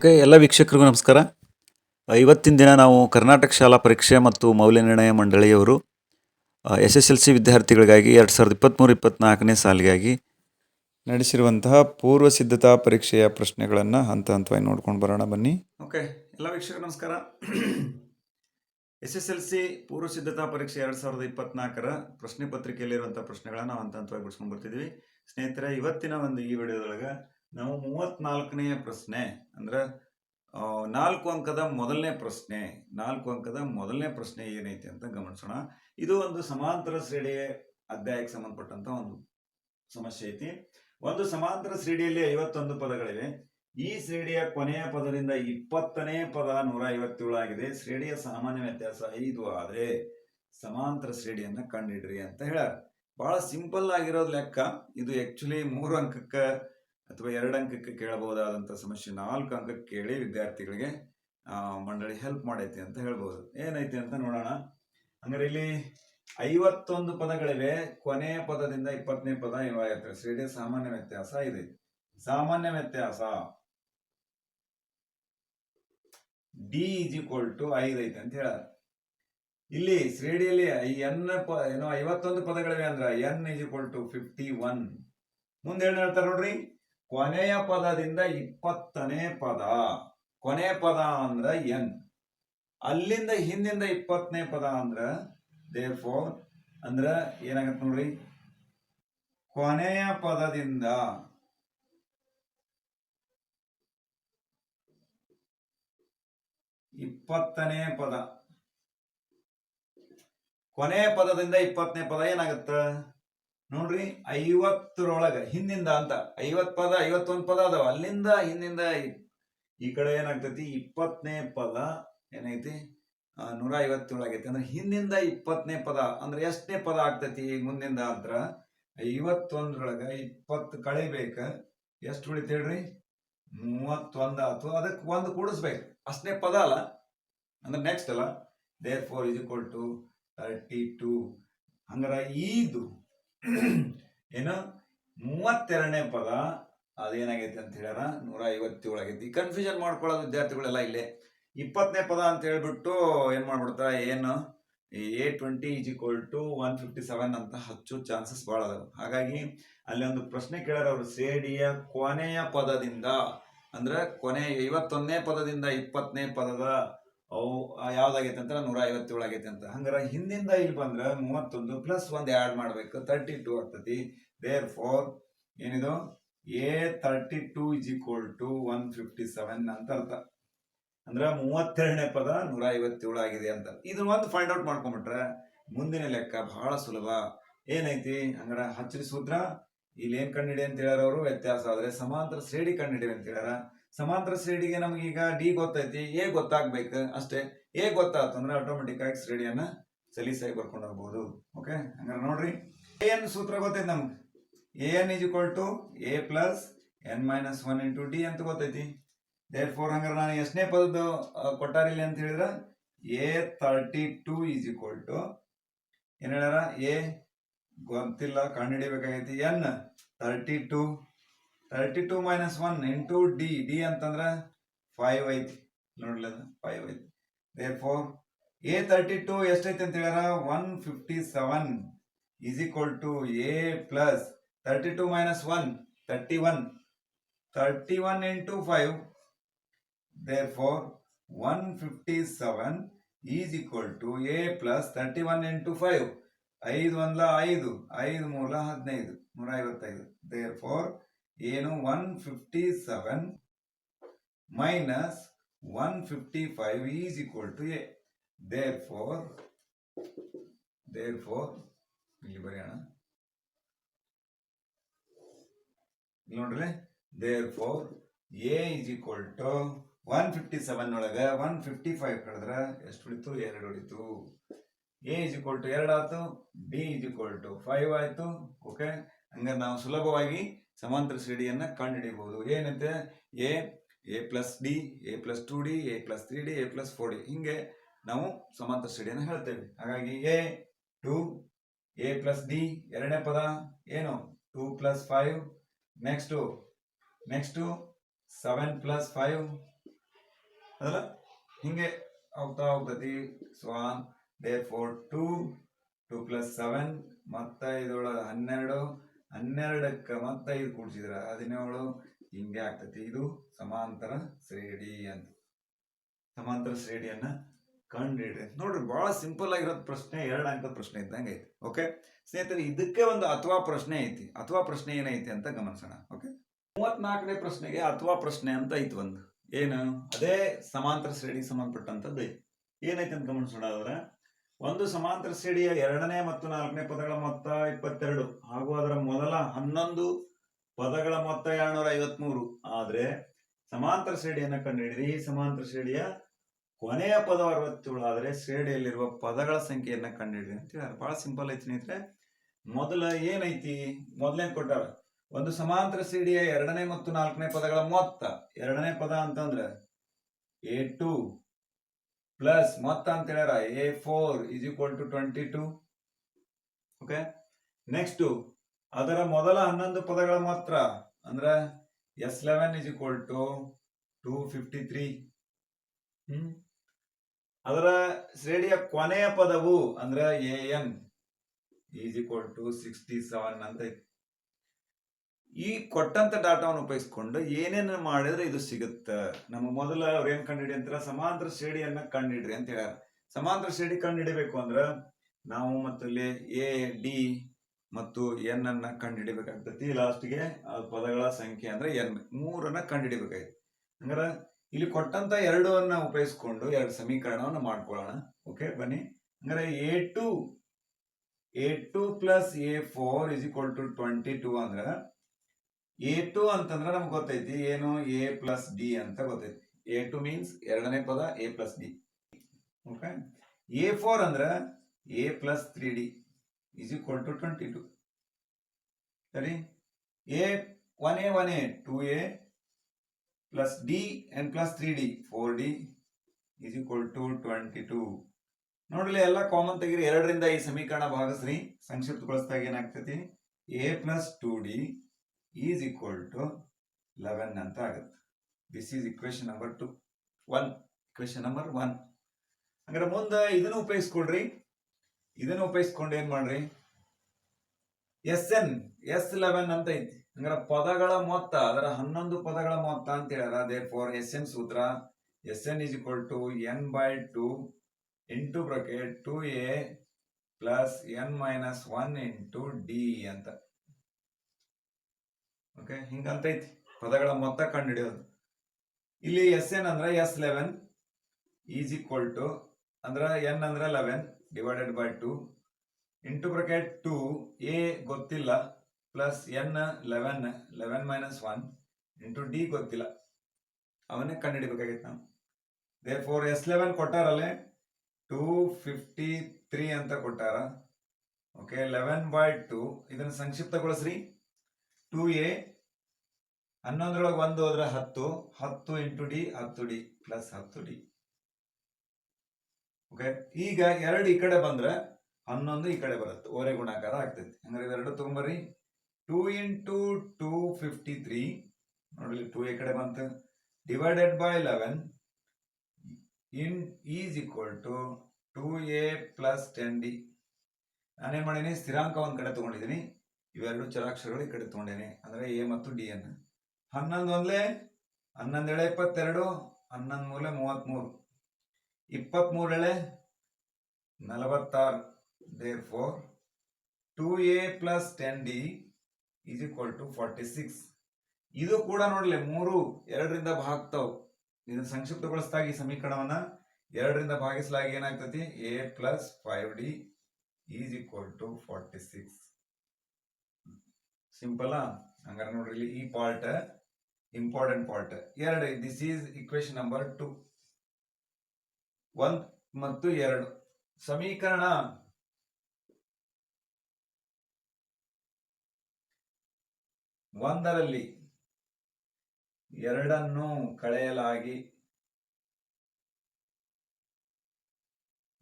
Okay, ಎಲ್ಲ ವೀಕ್ಷಕರಿಗೂ ನಮಸ್ಕಾರ. ಇವತ್ತಿನ ದಿನ ನಾವು ಕರ್ನಾಟಕ ಶಾಲಾ ಪರೀಕ್ಷೆ ಮತ್ತು ಮೌಲ್ಯನಿರ್ಣಯ ಮಂಡಳಿಯವರು SSLC ವಿದ್ಯಾರ್ಥಿಗಳಿಗಾಗಿ 2023-24ನೇ ಸಾಲಿಗಾಗಿ ನಡೆಸಿರುವಂತಹ ಪೂರ್ವ ಸಿದ್ಧತಾ ಪರೀಕ್ಷೆಯ ಪ್ರಶ್ನೆಗಳನ್ನು ಹಂತ ಹಂತವಾಗಿ ನೋಡ್ಕೊಂಡು ಬರೋಣ ಬನ್ನಿ. ಓಕೆ, ಎಲ್ಲ ವೀಕ್ಷಕರು ನಮಸ್ಕಾರ. SSLC ಪೂರ್ವ ಸಿದ್ಧತಾ ಪರೀಕ್ಷೆ 2024ರ ಪ್ರಶ್ನೆ ಪತ್ರಿಕೆಯಲ್ಲಿರುವಂಥ ಪ್ರಶ್ನೆಗಳನ್ನು ನಾವು ಹಂತ ಹಂತವಾಗಿ ಬಿಡಿಸ್ಕೊಂಡು ಬರ್ತಿದ್ವಿ. ಸ್ನೇಹಿತರೆ, ಇವತ್ತಿನ ಈ ವಿಡಿಯೋದೊಳಗೆ ನಾವು 34ನೇ ಪ್ರಶ್ನೆ ಅಂದ್ರೆ 4 ಅಂಕದ ಮೊದಲನೇ ಪ್ರಶ್ನೆ ಏನೈತಿ ಅಂತ ಗಮನಿಸೋಣ. ಇದು ಒಂದು ಸಮಾಂತರ ಶ್ರೇಣಿಯ ಅಧ್ಯಾಯಕ್ಕೆ ಸಂಬಂಧಪಟ್ಟಂತ ಒಂದು ಸಮಸ್ಯೆ ಐತಿ. ಒಂದು ಸಮಾಂತರ ಶ್ರೇಣಿಯಲ್ಲಿ 51 ಪದಗಳಿವೆ. ಈ ಶ್ರೇಣಿಯ ಕೊನೆಯ ಪದದಿಂದ 20ನೇ ಪದ 157 ಆಗಿದೆ. ಶ್ರೇಣಿಯ ಸಾಮಾನ್ಯ ವ್ಯತ್ಯಾಸ 5 ಆದ್ರೆ ಸಮಾಂತರ ಶ್ರೇಣಿಯನ್ನ ಕಂಡುಹಿಡ್ರಿ ಅಂತ ಹೇಳ್ಯಾರ. ಬಹಳ ಸಿಂಪಲ್ ಆಗಿರೋದು ಲೆಕ್ಕ ಇದು. ಆಕ್ಚುಲಿ 3 ಅಂಕಕ್ಕೆ ಅಥವಾ 2 ಅಂಕಕ್ಕೆ ಕೇಳಬಹುದಾದಂಥ ಸಮಸ್ಯೆ 4 ಅಂಕಕ್ಕೆ ಕೇಳಿ ವಿದ್ಯಾರ್ಥಿಗಳಿಗೆ ಮಂಡಳಿ ಹೆಲ್ಪ್ ಮಾಡೈತಿ ಅಂತ ಹೇಳ್ಬೋದು. ಏನೈತಿ ಅಂತ ನೋಡೋಣ. ಹಂಗಾರೆ ಇಲ್ಲಿ 51 ಪದಗಳಿವೆ. ಕೊನೆಯ ಪದದಿಂದ 20ನೇ ಪದ ಇವಾಗತ್ತೆ. ಶ್ರೇಣಿಯ ಸಾಮಾನ್ಯ ವ್ಯತ್ಯಾಸ ಇದೆ. ಸಾಮಾನ್ಯ ವ್ಯತ್ಯಾಸ D = 5 ಐತೆ ಅಂತ ಹೇಳ. ಇಲ್ಲಿ ಶ್ರೇಣಿಯಲ್ಲಿ ಏನೋ 51 ಪದಗಳಿವೆ ಅಂದ್ರ N = 51. ಮುಂದೆ ಏನ್ ಹೇಳ್ತಾರೆ ನೋಡ್ರಿ, ಕೊನೆಯ ಪದದಿಂದ 20ನೇ ಪದ. ಕೊನೆಯ ಪದ ಅಂದ್ರ N, ಅಲ್ಲಿಂದ ಹಿಂದಿಂದ 20ನೇ ಪದ ಅಂದ್ರ therefore ಅಂದ್ರ ಏನಾಗತ್ತೆ ನೋಡ್ರಿ, ಕೊನೆಯ ಪದದಿಂದ 20ನೇ ಪದ. ಕೊನೆಯ ಪದದಿಂದ 20ನೇ ಪದ ಏನಾಗತ್ತ ನೋಡ್ರಿ, 50ರೊಳಗ ಹಿಂದಿಂದ ಅಂತ 50 ಪದ 51 ಪದ ಅದಾವ. ಅಲ್ಲಿಂದ ಹಿಂದಿಂದ ಈ ಕಡೆ ಏನಾಗ್ತೈತಿ, 20ನೇ ಪದ ಏನೈತಿ 157 ಆಗೈತಿ. ಅಂದ್ರೆ ಹಿಂದಿಂದ 20ನೇ ಪದ ಅಂದ್ರೆ ಎಷ್ಟನೇ ಪದ ಆಗ್ತೈತಿ ಮುಂದಿಂದ ಅಂದ್ರ 51ರೊಳಗ 20 ಕಳಿಬೇಕ. ಎಷ್ಟು ಉಳಿತ ಹೇಳ್ರಿ, 31 ಆತು. ಅದಕ್ಕೆ 1 ಕೂಡಿಸ್ಬೇಕು. ಅಷ್ಟನೇ ಪದ ಅಲ್ಲ ಅಂದ್ರೆ ನೆಕ್ಸ್ಟ್ ಅಲ್ಲ. therefore = 32. ಹಂಗಾರ ಇದು ಏನು 32ನೇ ಪದ ಅದೇನಾಗೈತಿ ಅಂತ ಹೇಳ್ಯಾರ 157 ಆಗೈತಿ. ಕನ್ಫ್ಯೂಷನ್ ಮಾಡ್ಕೊಳ್ಳೋದು ವಿದ್ಯಾರ್ಥಿಗಳೆಲ್ಲ ಇಲ್ಲೇ 20ನೇ ಪದ ಅಂತ ಹೇಳ್ಬಿಟ್ಟು ಏನ್ ಮಾಡ್ಬಿಡ್ತಾರ, ಏನು A20 = 157 ಅಂತ ಹಚ್ಚೋ ಚಾನ್ಸಸ್ ಬಹಳ ಅದಾವ. ಹಾಗಾಗಿ ಅಲ್ಲಿ ಒಂದು ಪ್ರಶ್ನೆ ಕೇಳ್ಯಾರ ಅವರು, ಶ್ರೇಣಿಯ ಕೊನೆಯ ಪದದಿಂದ ಅಂದ್ರೆ ಕೊನೆ 51ನೇ ಪದದಿಂದ 20ನೇ ಪದದ ಅವು ಯಾವ್ದಾಗೈತೆ ಅಂತ 157 ಆಗೈತೆ ಅಂತ. ಹಂಗಾರ ಹಿಂದಿಂದ ಇಲ್ಲಿ ಬಂದ್ರ 31 ಪ್ಲಸ್ 1 ಆಡ್ ಮಾಡ್ಬೇಕು, 32 ಆಗ್ತತಿ. therefore ಏನಿದು A32 = 157 ಅಂತ ಅರ್ಥ. ಅಂದ್ರ 32ನೇ ಪದ 157 ಆಗಿದೆ ಅಂತ. ಇದನ್ನ ಒಂದು ಫೈಂಡ್ ಔಟ್ ಮಾಡ್ಕೊಂಡ್ಬಿಟ್ರೆ ಮುಂದಿನ ಲೆಕ್ಕ ಬಹಳ ಸುಲಭ. ಏನೈತಿ ಹಂಗಾರ ಹಚ್ಚರಿ ಸೂತ್ರ. ಇಲ್ಲಿ ಏನ್ ಕಂಡಿಡಿ ಅಂತ ಹೇಳ್ಯಾರ ಅವರು, ವ್ಯತ್ಯಾಸ ಆದ್ರೆ ಸಮಾಂತರ ಶ್ರೇಣಿ ಕಂಡಿಡಿ ಅಂತ ಹೇಳ್ಯಾರ. ಸಮಾಂತರ ಶ್ರೇಣಿಗೆ ನಮಗೀಗ D ಗೊತ್ತೈತಿ, A ಗೊತ್ತಾಗ್ಬೇಕು ಅಷ್ಟೇ. A ಗೊತ್ತಾಯ್ತು ಅಂದ್ರೆ ಆಟೋಮೆಟಿಕ್ ಆಗಿ ಶ್ರೇಣಿಯನ್ನ ಸಲೀಸಾಗಿ ಬರ್ಕೊಂಡು ಹೋಗ್ಬೋದು. ಓಕೆ, ಹಂಗಾರೆ ನೋಡ್ರಿ, ಏನ್ ಸೂತ್ರ ಗೊತ್ತೈತಿ ನಮ್ಗೆ, AN = A + n - 1 × D ಅಂತ ಗೊತ್ತೈತಿ. therefore ಹಂಗಾರೆ ನಾನು ಎಷ್ಟನೇ ಪದದ ಕೊಟ್ಟಾರಿಲ್ಲ ಅಂತ ಹೇಳಿದ್ರ A32 = ಏನ್ ಹೇಳ್ಯಾರ, A ಗೊತ್ತಿಲ್ಲ ಕಂಡುಹಿಡಿಬೇಕಾಗೈತಿ, N 32 - 1 × D ಅಂತಂದ್ರ 5 ಐತಿ. ನೋಡ್ಲಿ ಅದು 5 ಐತಿ. therefore A32 ಎಷ್ಟೈತಿ ಅಂತ ಹೇಳ್ಯಾರ 157 = A + 32 - 1 31 × 5. therefore 157 = A + 31 × 5. 5 1 5, 5 3 15, 155. therefore ಏನು 157 - 155 = A. therefore ಇಲ್ಲಿ ಬರೆಯೋಣ ನೋಡ್ರಿ. therefore A = 157 ಒಳಗ 155 ಕಳೆದ್ರ ಎಷ್ಟು ಉಳಿತು, 2 ಉಳಿತು. A = 2 ಆಯ್ತು, D = 5 ಆಯ್ತು. ಓಕೆ, ಹಂಗ ನಾವು ಸುಲಭವಾಗಿ ಸಮಾಂತರ ಶ್ರೇಣಿಯನ್ನ ಕಂಡುಹಿಡಿಯಬಹುದು. ಏನಂತೆ A + D, A + 2D, A + 3D, A + 4D ಹಿಂಗೆ ನಾವು ಸಮಾಂತರ ಶ್ರೇಣಿಯನ್ನು ಹೇಳ್ತೇವೆ. ಹಾಗಾಗಿ A2 A + D ಎರಡನೇ ಪದ ಏನು 2 + 5. ನೆಕ್ಸ್ಟ್ 7 + 5 ಅದಲ್ಲ ಹಿಂಗೆ ಹೋಗ್ತಾ ಹೋಗ್ತತಿ. ಸ್ವಾನ್ ದೇರ್ ಫೋರ್ 2 2 + 7 ಮತ್ತೆ ಇದೊಳಗೆ 12 12ಕ್ಕೆ ಮತ್ತೆ 5 ಕೂಡಿಸಿದ್ರೆ 17 ಹಿಂಗೆ ಆಗ್ತತಿ. ಇದು ಸಮಾಂತರ ಶ್ರೇಣಿ ಅಂತ. ಸಮಾಂತರ ಶ್ರೇಣಿಯನ್ನ ಕಂಡಿಡ್ರಿ. ನೋಡ್ರಿ ಬಹಳ ಸಿಂಪಲ್ ಆಗಿರೋದ್ ಪ್ರಶ್ನೆ, 2 ಅಂಕದ ಪ್ರಶ್ನೆ ಇದ್ದಂಗೆ ಐತಿ. ಓಕೆ ಸ್ನೇಹಿತರೆ, ಇದಕ್ಕೆ ಒಂದು ಅಥವಾ ಪ್ರಶ್ನೆ ಐತಿ. ಅಥವಾ ಪ್ರಶ್ನೆ ಏನೈತಿ ಅಂತ ಗಮನಿಸೋಣ. ಓಕೆ 34ನೇ ಪ್ರಶ್ನೆಗೆ ಅಥವಾ ಪ್ರಶ್ನೆ ಅಂತ ಐತಿ ಒಂದು. ಏನು ಅದೇ ಸಮಾಂತರ ಶ್ರೇಣಿಗೆ ಸಂಬಂಧಪಟ್ಟಂತದ್ದು ಐತಿ. ಏನೈತಿ ಅಂತ ಗಮನಿಸೋಣ. ಆದ್ರೆ ಒಂದು ಸಮಾಂತರ ಶ್ರೇಣಿಯ 2ನೇ ಮತ್ತು 4ನೇ ಪದಗಳ ಮೊತ್ತ 22 ಹಾಗೂ ಅದರ ಮೊದಲ 11 ಪದಗಳ ಮೊತ್ತ 253 ಆದ್ರೆ ಸಮಾಂತರ ಶ್ರೇಣಿಯನ್ನ ಕಂಡುಹಿಡಿಯಿರಿ. ಈ ಸಮಾಂತರ ಶ್ರೇಣಿಯ ಕೊನೆಯ ಪದ 67 ಆದ್ರೆ ಶ್ರೇಣಿಯಲ್ಲಿರುವ ಪದಗಳ ಸಂಖ್ಯೆಯನ್ನ ಕಂಡುಹಿಡಿಯಿರಿ ಅಂತ ಹೇಳಿ. ಬಹಳ ಸಿಂಪಲ್ ಐತಿ ಸ್ನೇಹಿತರೆ. ಮೊದಲ ಏನೈತಿ, ಮೊದಲನೇ ಕೊಟ್ಟಾರ ಒಂದು ಸಮಾಂತರ ಶ್ರೇಣಿಯ 2ನೇ ಮತ್ತು 4ನೇ ಪದಗಳ ಮೊತ್ತ. 2ನೇ ಪದ ಅಂತಂದ್ರೆ A2 ಪ್ಲಸ್ ಮೊತ್ತ ಅಂತ ಹೇಳ್ಯಾರ A4 = 22. ಓಕೆ ನೆಕ್ಸ್ಟ್ ಅದರ ಮೊದಲ 11 ಪದಗಳ ಮೊತ್ತ ಅಂದ್ರೆ S11 = 253. ಅದರ ಶ್ರೇಣಿಯ ಕೊನೆಯ ಪದವು ಅಂದ್ರೆ AN = 67 ಅಂತ ಐತಿ. ಈ ಕೊಟ್ಟಂತ ಡಾಟಾವನ್ನು ಉಪಯೋಗಿಸ್ಕೊಂಡು ಏನೇನು ಮಾಡಿದ್ರೆ ಇದು ಸಿಗುತ್ತೆ. ನಮ್ಮ ಮೊದಲ ಅವ್ರು ಏನ್ ಕಂಡುಹಿಡಿ ಅಂತಾರ, ಸಮಾಂತರ ಶ್ರೇಣಿಯನ್ನ ಕಂಡುಹಿಡ್ರಿ ಅಂತ ಹೇಳ್ಯಾರ. ಸಮಾಂತರ ಶ್ರೇಣಿ ಕಂಡುಹಿಡಿಬೇಕು ಅಂದ್ರ ನಾವು ಮತ್ತೆ ಇಲ್ಲಿ A D ಮತ್ತು N ಅನ್ನ ಕಂಡುಹಿಡಿಬೇಕಾಗ್ತತಿ. ಲಾಸ್ಟ್ಗೆ ಪದಗಳ ಸಂಖ್ಯೆ ಅಂದ್ರೆ N 3 ಕಂಡುಹಿಡಿಬೇಕಾಯ್ತು. ಹಂಗಾರ ಇಲ್ಲಿ ಕೊಟ್ಟಂತ 2 ಅನ್ನ ಉಪಯೋಗಿಸ್ಕೊಂಡು 2 ಸಮೀಕರಣವನ್ನು ಮಾಡ್ಕೊಳ್ಳೋಣ. ಓಕೆ ಬನ್ನಿ. ಹಂಗಾರೆ A2 + A4 = 22 ಅಂದ್ರೆ A2 ಅಂತಂದ್ರೆ ನಮ್ಗೆ ಗೊತ್ತೈತಿ ಏನು, A + D ಅಂತ ಗೊತ್ತೈತಿ. A2 ಮೀನ್ಸ್ 2ನೇ ಪದ A + D. ಓಕೆ A4 ಅಂದ್ರೆ A + 3D = 22. ಸರಿ. A1A 1A 2A + D n + 3D 4D = 22. ನೋಡ್ಲಿ ಎಲ್ಲ ಕಾಮನ್ ತೆಗಿರಿ. 2ರಿಂದ ಈ ಸಮೀಕರಣ ಭಾಗಿಸ್ರಿ. ಸಂಕ್ಷಿಪ್ತಗೊಳಿಸಿದಾಗ ಏನಾಗ್ತತಿ, A + 2D = 11 ಅಂತ ಆಗುತ್ತೆ. This is equation number 1. Equation number 1. ಹಂಗಾರೆ ಮುಂದೆ ಇದನ್ನು ಉಪಯೋಗಿಸ್ಕೊಡ್ರಿ. ಇದನ್ನು ಉಪಯೋಗಿಸ್ಕೊಂಡು ಏನ್ ಮಾಡ್ರಿ, SN S11 ಅಂತ ಐತಿ. ಹಂಗಾರೆ ಪದಗಳ ಮೊತ್ತ ಅದರ 11 ಪದಗಳ ಮೊತ್ತ ಅಂತ ಹೇಳ್ಯಾರ. therefore SN ಸೂತ್ರ SN = n/2 × 2A + n - 1 × D ಅಂತ. ಓಕೆ ಹಿಂಗಂತ ಐತಿ ಪದಗಳ ಮೊತ್ತ ಕಂಡುಹಿಡಿಯೋದು. ಇಲ್ಲಿ SN ಅಂದ್ರೆ S11 = ಅಂದ್ರೆ N ಅಂದ್ರೆ 11 / 2 × 2 A ಗೊತ್ತಿಲ್ಲ ಪ್ಲಸ್ N 11 11 - 1 × D ಗೊತ್ತಿಲ್ಲ. ಅವನ್ನೇ ಕಂಡುಹಿಡಿಬೇಕಾಗಿತ್ತು ನಾವು. therefore S11 ಕೊಟ್ಟಾರಲ್ಲೇ 253 ಅಂತ ಕೊಟ್ಟಾರ. ಓಕೆ 11/2 ಇದನ್ನ ಸಂಕ್ಷಿಪ್ತಗೊಳಿಸ್ರಿ. 2A 11 1 ಹೋದ್ರೆ 10 10 × D 10D + 10D. ಓಕೆ ಈಗ 2 ಈ ಕಡೆ ಬಂದ್ರೆ 11 ಈ ಕಡೆ ಬರುತ್ತೆ, ಓರೆ ಗುಣಾಕಾರ ಆಗ್ತೈತಿ. ಹಂಗಾರೆ ಇವೆರಡು ತಗೊಂಬರ್ರಿ. 2 × 253 ನೋಡ್ರಿ 2 ಈ ಕಡೆ ಬಂತು / 11 = 2A + 10D. ನಾನೇನ್ ಮಾಡೀನಿ, ಸ್ಥಿರಾಂಕ ಒಂದ್ ಕಡೆ ತಗೊಂಡಿದ್ದೀನಿ, ಇವೆರಡು ಚರಾಕ್ಷರಗಳು ಈ ಕಡೆ ತಗೊಂಡೇನೆ. ಅಂದ್ರೆ A ಮತ್ತು D ಅನ್ನು. 11 ಒಂದ್ಲೆ 11 × 22 11 × 3 33 23 × 46. therefore 2A + 10D = 46. ಇದು ಕೂಡ ನೋಡ್ಲಿ 3 2ರಿಂದ ಭಾಗ್ತಾವ್. ಇದನ್ನ ಸಂಕ್ಷಿಪ್ತಗೊಳಿಸಿದಾಗ ಈ ಸಮೀಕರಣವನ್ನ 2ರಿಂದ ಭಾಗಿಸಲಾಗಿ ಏನಾಗ್ತತಿ, A + 5D = 46. ಸಿಂಪಲ್. ಹಂಗಾರೆ ನೋಡ್ರಿ ಇಲ್ಲಿ ಈ part important part. 2 this is equation number 2. 1 ಮತ್ತು 2 ಸಮೀಕರಣ ಒಂದರಲ್ಲಿ 2 ಕಳೆಯಲಾಗಿ,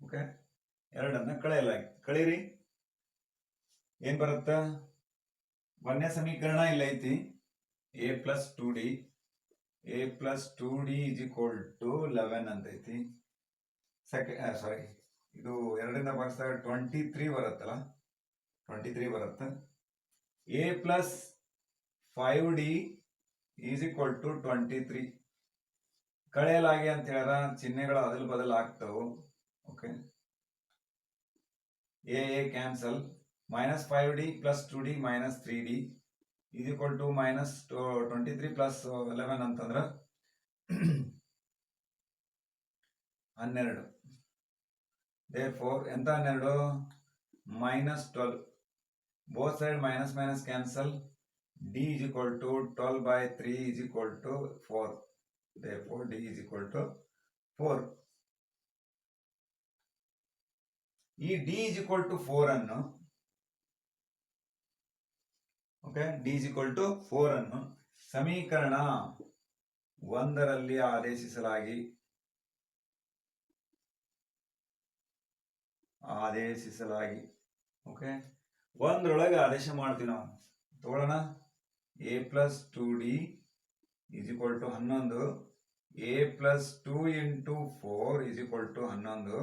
ಓಕೆ 2 ಕಳೆಯಲಾಗಿ ಕಳೀರಿ. ಏನ್ ಬರುತ್ತ, 1ನೇ ಸಮೀಕರಣ ಇಲ್ಲ ಐತಿ A + 2D A plus 2d is equal to 11 ಅಂತ ಐತಿ. ಸಾರಿ, ಇದು 2ರಿಂದ ಭಾಗಿಸಿದಾಗ 23 ಬರುತ್ತಲ್ಲ, 23 ಬರುತ್ತೆ. A plus 5d is equal to 23. ಕಳೆಯಲಾಗಿ ಅಂತ ಹೇಳ್ಯಾರ, ಚಿಹ್ನೆಗಳು ಅದಲ್ ಬದಲ್ ಆಗ್ತಾವು. Okay, a cancel. minus 5d plus 2d minus 3d is equal to minus 23 plus 11 ಅಂತಂದ್ರ 12. therefore ಎಂತ 12? minus 12. both side minus minus cancel. d is equal to 12 by 3 is equal to 4. therefore d is equal to 4. ಈ d is equal to 4 ಅನ್ನು d is equal to 4 ಅನ್ನು ಸಮೀಕರಣ 1ರಲ್ಲಿ ಆದೇಶಿಸಲಾಗಿ okay, 1ರೊಳಗೆ ಆದೇಶ ಮಾಡ್ತೀವಿ ನಾವು. ತಗೊಳ್ಳೋಣ. A plus 2d is equal to 11. A plus 2 into 4 is equal to 11.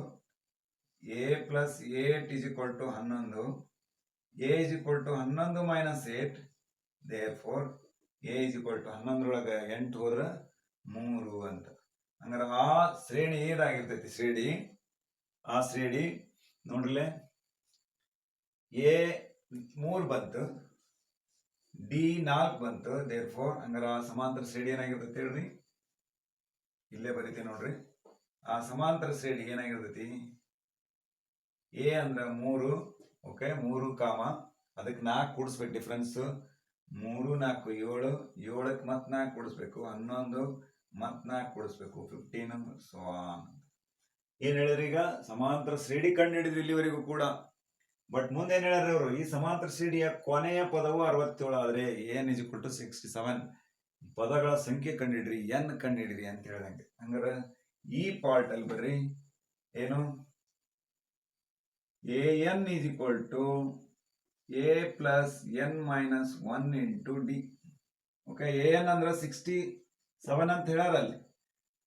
A plus 8 is equal to 11. a is equal to 11 minus 8. therefore a is equal to 11ರೊಳಗೆ 8 ಹೋದ್ರೆ 3 ಅಂತ. ಹಂಗಾರೆ ಆ ಶ್ರೇಣಿ ಏನಾಗಿರ್ತೈತಿ? ಆ ಶ್ರೇಣಿ ನೋಡ್ರಲೆ, a 3 ಬಂತು, d 4 ಬಂತು. therefore ಹಂಗಾರೆ ಆ ಸಮಾಂತರ ಶ್ರೇಣಿ ಏನಾಗಿರ್ತೈತಿ ಹೇಳ್ರಿ? ಇಲ್ಲೇ ಬರೀತೀವಿ ನೋಡ್ರಿ. ಆ ಸಮಾಂತರ ಶ್ರೇಣಿ ಏನಾಗಿರ್ತೈತಿ? a ಅಂದ್ರೆ 3. ಓಕೆ, 3 ಕಾಮ ಅದಕ್ಕೆ 4 ಕೂಡಿಸ್ಬೇಕು. ಡಿಫ್ರೆನ್ಸ್ 3 4 7, 7ಕ್ಕೆ ಮತ್ತೆ 4 ಕೂಡಿಸ್ಬೇಕು, 11 ಮತ್ತೆ 4 ಕೂಡಿಸ್ಬೇಕು, 15. ಸೊ ಏನ್ ಹೇಳಿದ್ರಿ? ಈಗ ಸಮಾಂತರ ಶ್ರೇಣಿ ಕಂಡು ಹಿಡಿದ್ವಿ ಇಲ್ಲಿವರೆಗೂ ಕೂಡ. ಬಟ್ ಮುಂದೆ ಏನ್ ಹೇಳ್ಯಾರ ಅವರು? ಈ ಸಮಾಂತರ ಶ್ರೇಣಿಯ ಕೊನೆಯ ಪದವು 67 ಆದ್ರೆ n is equal to 67. ಪದಗಳ ಸಂಖ್ಯೆ ಕಂಡಿಡ್ರಿ, n ಕಂಡಿಡ್ರಿ ಅಂತ ಹೇಳ್ದಂಗೆ. ಹಂಗಾರೆ ಈ ಪಾರ್ಟ್ ಅಲ್ಲಿ ಬರ್ರಿ, ಏನು an is equal to a plus n minus 1 into d. Okay, an ಅಂದ್ರೆ 67 ಅಂತ ಹೇಳ್ಯಾರ. ಅಲ್ಲಿ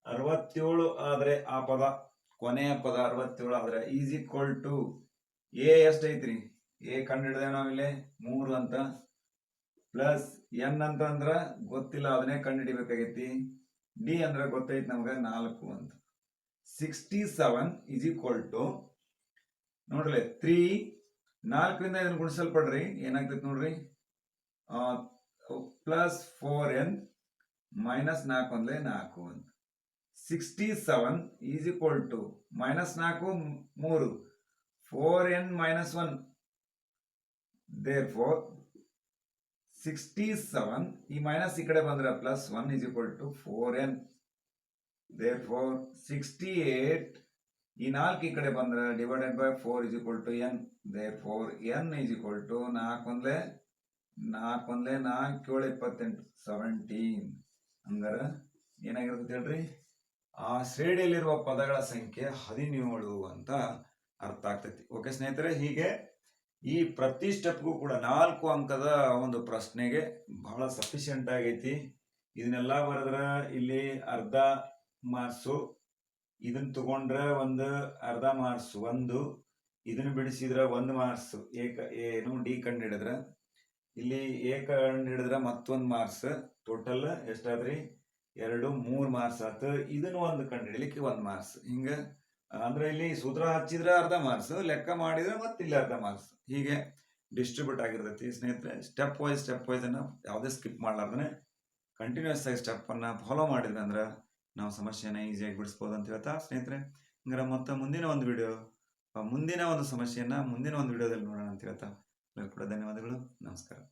67 ಆದ್ರೆ ಆ ಪದ ಕೊನೆಯ ಪದ 67 ಆದ್ರೆ ಈಸ್ ಈಕ್ವಲ್ ಟು a ಎಷ್ಟೈತ್ರಿ? a ಕಂಡಿಡ್ದೆ ನಾವಿಲ್ಲಿ 3 ಅಂತ, ಪ್ಲಸ್ n ಅಂತ ಅಂದ್ರ ಗೊತ್ತಿಲ್ಲ, ಅದನ್ನೇ ಕಂಡುಹಿಡಿಬೇಕಾಗೈತಿ. d ಅಂದ್ರೆ ಗೊತ್ತೈತಿ ನಮ್ಗೆ 4 ಅಂತ. 67 is equal to ನೋಡ್ರಿ 3, 4ರಿಂದ ಇದನ್ನು ಗುಣಿಸಲ್ಪಡ್ರಿ, ಏನಾಗ್ತೈತಿ ನೋಡ್ರಿ? ಪ್ಲಸ್ 4n ಮೈನಸ್ 4 ಒಂದ್ಲೆ 4 ಅಂತ. 67 is equal to minus 4 3, 4n minus 1. therefore 67 ಈ ಮೈನಸ್ ಈ ಕಡೆ ಬಂದ್ರೆ plus 1 is equal to 4n. therefore 68 ಈ 4 ಈ ಕಡೆ ಬಂದ್ರೆ divided by 4 is equal to n. therefore n is equal to 4 ಒಂದ್ಲೆ 4 28 17. ಹಂಗಾರ ಏನಾಗಿರುತ್ತೆ ಹೇಳ್ರಿ? ಆ ಶ್ರೇಣಿಯಲ್ಲಿರುವ ಪದಗಳ ಸಂಖ್ಯೆ 17 ಅಂತ ಅರ್ಥ ಆಗ್ತೈತಿ. ಓಕೆ ಸ್ನೇಹಿತರೆ, ಹೀಗೆ ಈ ಪ್ರತಿ ಸ್ಟೆಪ್ಗೂ ಕೂಡ 4 ಅಂಕದ ಒಂದು ಪ್ರಶ್ನೆಗೆ ಬಹಳ ಸಫಿಷಿಯಂಟ್ ಆಗೈತಿ. ಇದನ್ನೆಲ್ಲ ಬರೆದ್ರ ಇಲ್ಲಿ ಅರ್ಧ ಮಾರ್ಕ್ಸು, ಇದನ್ನ ತಗೊಂಡ್ರೆ ಒಂದು ಅರ್ಧ ಮಾರ್ಕ್ಸ್, ಇದನ್ನ ಬಿಡಿಸಿದ್ರೆ 1 ಮಾರ್ಕ್ಸ್. ಏನು ಡಿ ಕಂಡು ಹಿಡಿದ್ರೆ, ಇಲ್ಲಿ ಎ ಕಂಡು ಹಿಡಿದ್ರೆ ಮತ್ತೊಂದು ಮಾರ್ಕ್ಸ್. ಟೋಟಲ್ ಎಷ್ಟಾದ್ರಿ? 2 3 ಮಾರ್ಕ್ಸ್ ಆಯ್ತು. ಇದನ್ನು ಒಂದು ಕಂಡು ಹಿಡಿಲಿಕ್ಕೆ 1 ಮಾರ್ಕ್ಸ್. ಹಿಂಗ ಅಂದ್ರೆ ಇಲ್ಲಿ ಸೂತ್ರ ಹಚ್ಚಿದ್ರೆ ಅರ್ಧ ಮಾರ್ಕ್ಸ್, ಲೆಕ್ಕ ಮಾಡಿದ್ರೆ ಮತ್ತೆ ಇಲ್ಲಿ ಅರ್ಧ ಮಾರ್ಕ್ಸ್. ಹೀಗೆ ಡಿಸ್ಟ್ರಿಬ್ಯೂಟ್ ಆಗಿರ್ತೈತಿ ಸ್ನೇಹಿತರೆ. ಸ್ಟೆಪ್ ವೈಸ್ ಅನ್ನ ಯಾವುದೇ ಸ್ಕಿಪ್ ಮಾಡ್ಲಾರ್ದೇ ಕಂಟಿನ್ಯೂಸ್ ಆಗಿ ಸ್ಟೆಪ್ ಅನ್ನ ಫಾಲೋ ಮಾಡಿದ್ವಿ ಅಂದ್ರೆ ನಾವು ಸಮಸ್ಯೆನ ಈಸಿಯಾಗಿ ಬಿಡಿಸ್ಬೋದು ಅಂತ ಹೇಳ್ತಾ ಸ್ನೇಹಿತರೆ, ಹಂಗಾರೆ ಮತ್ತೆ ಮುಂದಿನ ಒಂದು ವಿಡಿಯೋ, ಮುಂದಿನ ಒಂದು ಸಮಸ್ಯೆಯನ್ನ ಮುಂದಿನ ಒಂದು ವಿಡಿಯೋದಲ್ಲಿ ನೋಡೋಣ ಅಂತ ಹೇಳ್ತಾ ಕೂಡ ಧನ್ಯವಾದಗಳು. ನಮಸ್ಕಾರ.